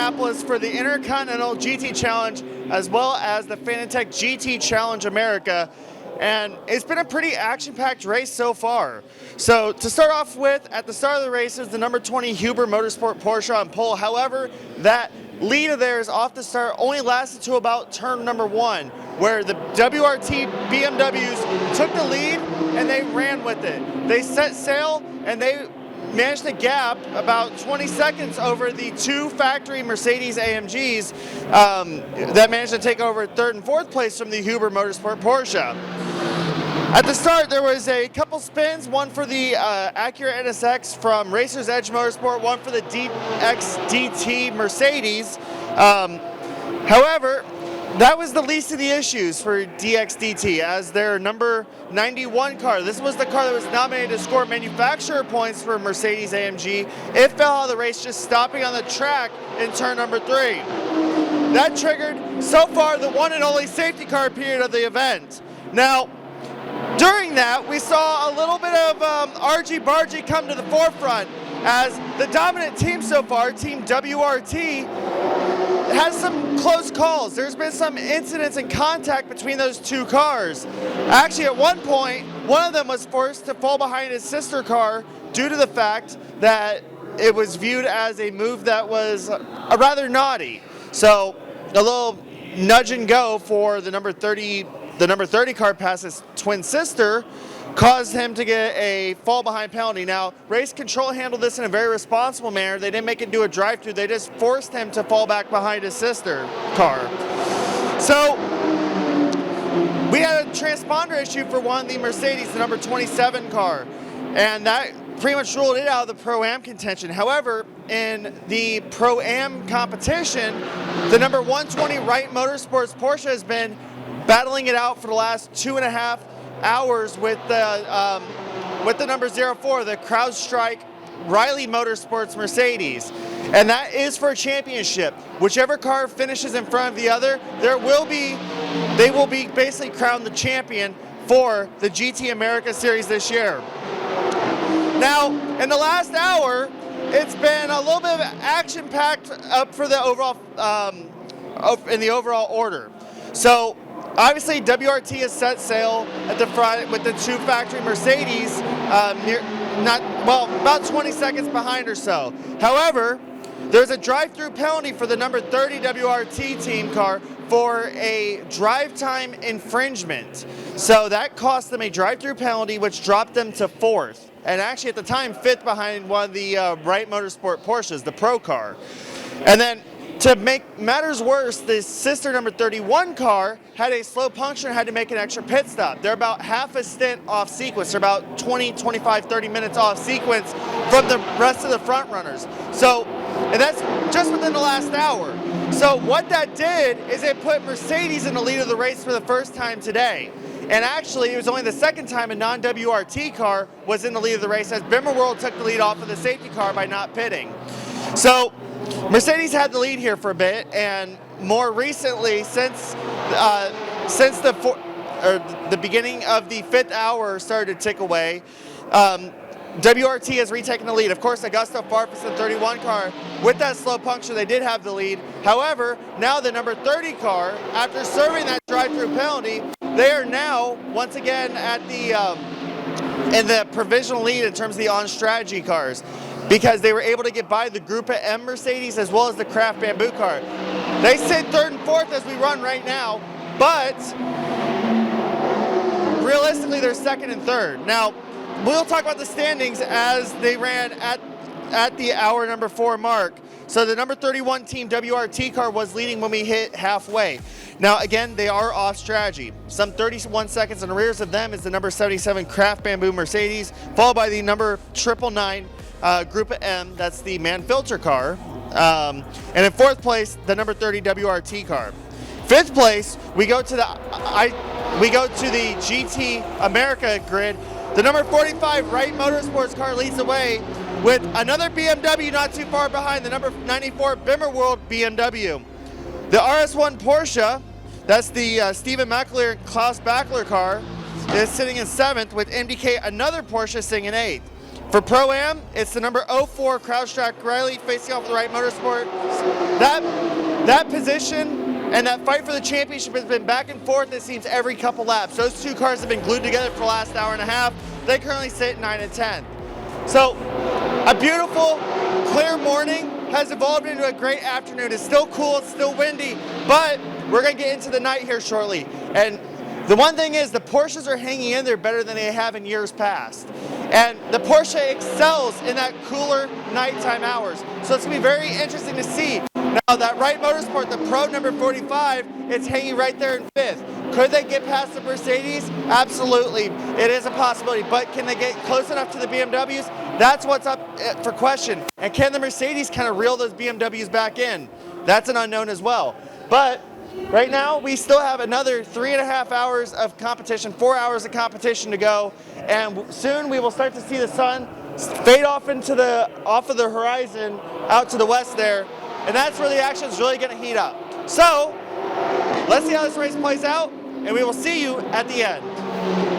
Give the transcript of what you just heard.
Indianapolis for the Intercontinental GT Challenge as well as the Fanatec GT Challenge America. And it's been a pretty action-packed race so far. So to start off with, at the start of the race is the number 20 Huber Motorsport Porsche on pole. However, that lead of theirs off the start only lasted to about turn number 1, where the WRT BMWs took the lead and they ran with it. They set sail and they managed to gap about 20 seconds over the 2 factory Mercedes AMGs that managed to take over 3rd and 4th place from the Huber Motorsport Porsche. At the start, there was a couple spins, one for the Acura NSX from Racers Edge Motorsport, one for the DXDT Mercedes. However, that was the least of the issues for DXDT as their number 91 car. This was the car that was nominated to score manufacturer points for Mercedes AMG. It fell out of the race just stopping on the track in turn number 3. That triggered, so far, the one and only safety car period of the event. Now, during that, we saw a little bit of argy-bargy come to the forefront as the dominant team so far, Team WRT, has some close calls. There's been some incidents and contact between those 2 cars. Actually, at one point, one of them was forced to fall behind his sister car due to the fact that it was viewed as a move that was rather naughty. So a little nudge and go for the number 30 car past his twin sister caused him to get a fall behind penalty. Now, race control handled this in a very responsible manner. They didn't make it do a drive-through. They just forced him to fall back behind his sister car. So we had a transponder issue for one of the Mercedes, the number 27 car, and that pretty much ruled it out of the Pro-Am contention. However, in the Pro-Am competition, the number 120 Wright Motorsports Porsche has been battling it out for the last 2.5 hours with the number 04, the CrowdStrike Riley Motorsports Mercedes, and that is for a championship. Whichever car finishes in front of the other, they will be basically crowned the champion for the GT America Series this year. Now, in the last hour, it's been a little bit of action-packed up for the overall in the overall order. So obviously, WRT has set sail at the front with the 2 factory Mercedes, about 20 seconds behind or so. However, there's a drive-through penalty for the number 30 WRT team car for a drive time infringement. So that cost them a drive-through penalty, which dropped them to 4th. And actually, at the time, 5th behind one of the Wright Motorsport Porsches, the Pro car. And then, to make matters worse, the sister number 31 car had a slow puncture and had to make an extra pit stop. They're about half a stint off sequence. They're about 20, 25, 30 minutes off sequence from the rest of the front runners. So, and that's just within the last hour. So what that did is it put Mercedes in the lead of the race for the first time today. And actually, it was only the second time a non-WRT car was in the lead of the race as Bimmerworld took the lead off of the safety car by not pitting. So Mercedes had the lead here for a bit, and more recently, since the beginning of the 5th hour started to tick away, WRT has retaken the lead. Of course, Augusto Farfus, the 31 car, with that slow puncture, they did have the lead. However, now the number 30 car, after serving that drive-through penalty, they are now once again at the in the provisional lead in terms of the on-strategy cars, because they were able to get by the Group M Mercedes as well as the Craft Bamboo car. They sit 3rd and 4th as we run right now, but realistically they're 2nd and 3rd. Now, we'll talk about the standings as they ran at the hour number 4 mark. So the number 31 team WRT car was leading when we hit halfway. Now again, they are off strategy. Some 31 seconds in arrears of them is the number 77 Craft Bamboo Mercedes, followed by the number 999 Group M, that's the Manfilter car. And in 4th place, the number 30 WRT car. 5th place, we go to the GT America grid. The number 45 Wright Motorsports car leads the way with another BMW not too far behind, the number 94 Bimmerworld BMW. The RS1 Porsche, that's the Stephen McAleer and Klaus Bachler car, is sitting in 7th with MDK, another Porsche, sitting in 8th. For Pro-Am, it's the number 04 CrowdStrike Riley facing off with the Wright Motorsport. That position and that fight for the championship has been back and forth, it seems, every couple laps. Those two cars have been glued together for the last hour and a half. They currently sit 9 and 10. So, a beautiful, clear morning has evolved into a great afternoon. It's still cool, it's still windy, but we're going to get into the night here shortly. And the one thing is, the Porsches are hanging in there better than they have in years past. And the Porsche excels in that cooler nighttime hours. So it's going to be very interesting to see. Now that Wright Motorsport, the Pro number 45, it's hanging right there in 5th. Could they get past the Mercedes? Absolutely. It is a possibility. But can they get close enough to the BMWs? That's what's up for question. And can the Mercedes kind of reel those BMWs back in? That's an unknown as well. But right now, we still have another 3.5 hours of competition, 4 hours of competition to go. And soon we will start to see the sun fade off of the horizon out to the west there. And that's where the action is really going to heat up. So, let's see how this race plays out, and we will see you at the end.